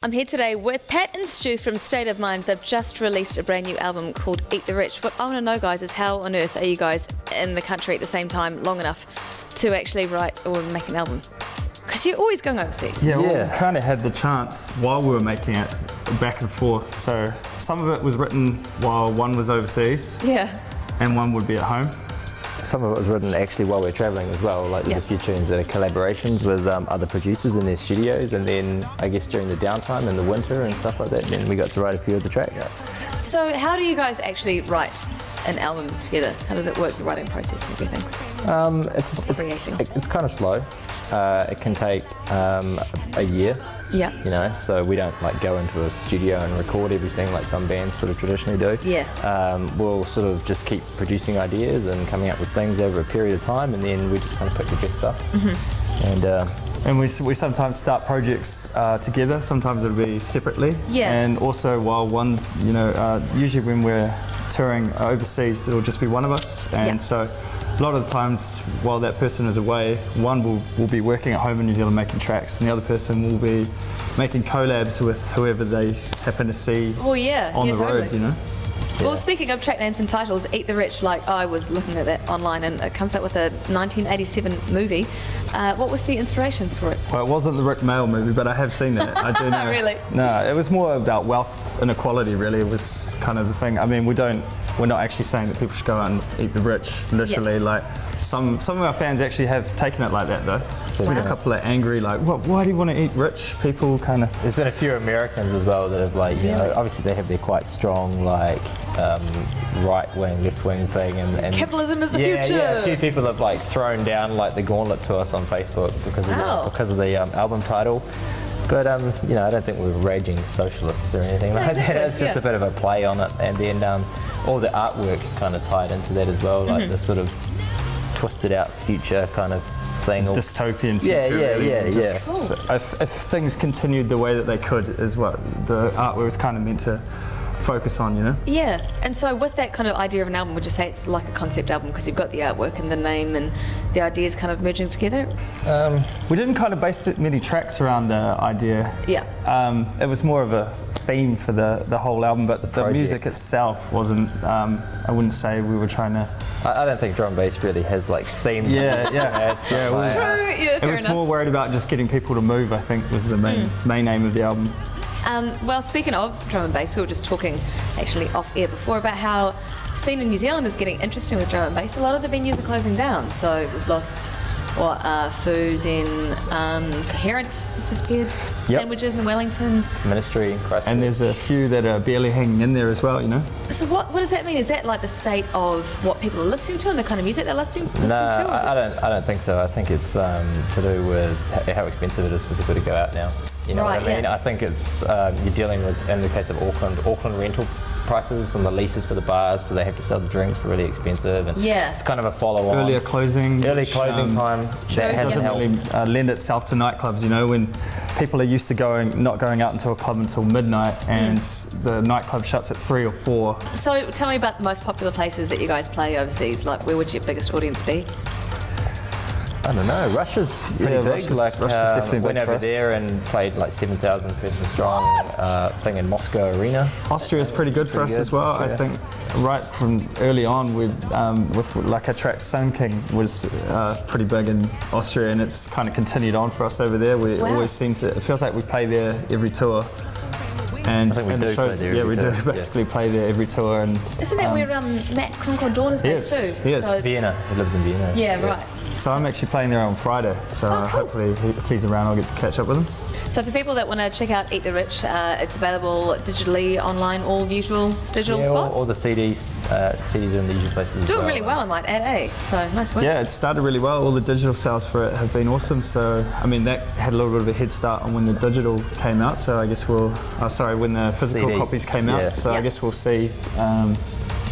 I'm here today with Pat and Stu from State of Mind. They've just released a brand new album called Eat the Rich. What I want to know, guys, is how on earth are you guys in the country at the same time long enough to actually write or make an album? Because you're always going overseas. Yeah, well, we kind of had the chance while we were making it back and forth. So some of it was written while one was overseas. Yeah. And one would be at home. Some of it was written actually while we're travelling as well. Like there's a few tunes that are collaborations with other producers in their studios, and then I guess during the downtime in the winter and stuff like that, then we got to write a few of the tracks. So how do you guys actually write an album together? How does it work, the writing process and everything? It's kind of slow. It can take a year. Yeah. You know, so we don't like go into a studio and record everything like some bands sort of traditionally do. Yeah. We'll sort of just keep producing ideas and coming up with things over a period of time, and then we just kind of pick the best stuff. Mm-hmm. And we sometimes start projects together, sometimes it'll be separately. Yeah. And also while one, you know, usually when we're touring overseas, it'll just be one of us. And so a lot of the times while that person is away, one will be working at home in New Zealand making tracks, and the other person will be making collabs with whoever they happen to see on the road, you know. Well, speaking of track names and titles, Eat the Rich, like I was looking at that online and it comes up with a 1987 movie. What was the inspiration for it? Well, it wasn't the Rick Mail movie, but I have seen it. I do know. Really? No, it was more about wealth inequality, really. It was kind of the thing. I mean, we're not actually saying that people should go out and eat the rich, literally. Like some of our fans actually have taken it like that, though. There's been a couple of angry, like, why do you want to eat rich? People kind of... There's been a few Americans as well that have, like, you know, obviously they have their quite strong, like, right-wing, left-wing thing. And capitalism is the future! Yeah, a few people have, like, thrown down, like, the gauntlet to us on Facebook because of the album title. But, you know, I don't think we're raging socialists or anything like that. It's just a bit of a play on it. And then all the artwork kind of tied into that as well, like the sort of twisted out future kind of thing. Dystopian future. Yeah. If things continued the way that they could is what the artwork was kind of meant to focus on, you know? Yeah, and so with that kind of idea of an album, would you say it's like a concept album because you've got the artwork and the name and the ideas kind of merging together? We didn't kind of base many tracks around the idea. Yeah. It was more of a theme for the whole album, but the music itself wasn't, I wouldn't say we were trying to... I don't think drum and bass really has like theme. It was more worried about just getting people to move, I think, was the main aim of the album. Well, speaking of drum and bass, we were just talking actually off air before about how the scene in New Zealand is getting interesting with drum and bass. A lot of the venues are closing down, so we've lost Foos in Coherent has disappeared, Sandwiches in Wellington, Ministry in Christchurch. And there's a few that are barely hanging in there as well, you know. So what does that mean? Is that like the state of what people are listening to and the kind of music they're listening to? No, I don't think so. I think it's to do with how expensive it is for people to go out now. You know what I mean? I think it's you're dealing with, in the case of Auckland rental prices and the leases for the bars, so they have to sell the drinks for really expensive, and it's kind of a follow-on. Early closing time. That hasn't really lend itself to nightclubs, you know, when people are used to not going out into a club until midnight, and the nightclub shuts at 3 or 4. So tell me about the most popular places that you guys play overseas. Like, where would your biggest audience be? I don't know. Russia's pretty big. Russia's definitely went big over there and played like 7,000 person strong thing in Moscow Arena. Austria's pretty good for us as well. I think right from early on with like our track Sun King was pretty big in Austria, and it's kind of continued on for us over there. We always seem to, it feels like we play there every tour. And the shows, we do basically play there every tour. And isn't that where Matt Concord Dawn is based too? Yes, Vienna. He lives in Vienna. Yeah, right. So I'm actually playing there on Friday, so hopefully if he's around I'll get to catch up with him. So for people that want to check out Eat the Rich, it's available digitally, online, all usual digital spots? All the CDs in the usual places. Doing really well, I might add, eh? So nice work. Yeah, it started really well. All the digital sales for it have been awesome. So I mean that had a little bit of a head start on when the digital came out. So I guess when the physical copies came out. So I guess we'll see.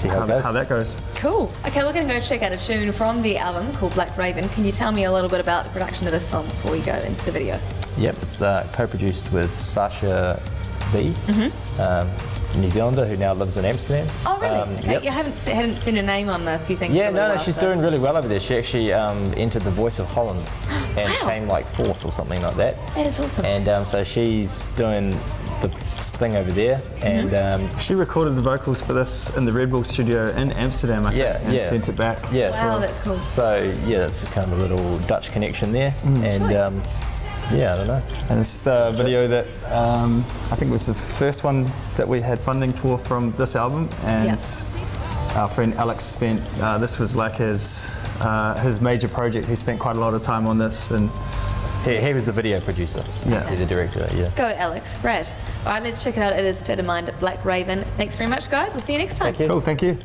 How that goes. Cool. Okay, we're going to go check out a tune from the album called Black Raven. Can you tell me a little bit about the production of this song before we go into the video? Yep, it's co-produced with Sasha V, New Zealander who now lives in Amsterdam. Oh, really? Okay. Yep. You hadn't seen her name on a few things. Yeah, for a little no, while, she's so. doing really well over there. She actually entered the Voice of Holland and came like 4th or something like that. That is awesome. And so she's doing the thing over there, and she recorded the vocals for this in the Red Bull studio in Amsterdam, I think, and sent it back. Yeah. Wow, that's cool. So yeah, that's kind of a little Dutch connection there, and yeah, I don't know. And it's the video that I think was the first one that we had funding for from this album, and our friend Alex spent, this was like his major project. He spent quite a lot of time on this, and he was the video producer. Yeah. He's the director. Yeah. Go Alex, rad. All right, let's check it out. It is State of Mind, Black Raven. Thanks very much, guys. We'll see you next time. Thank you. Cool, thank you.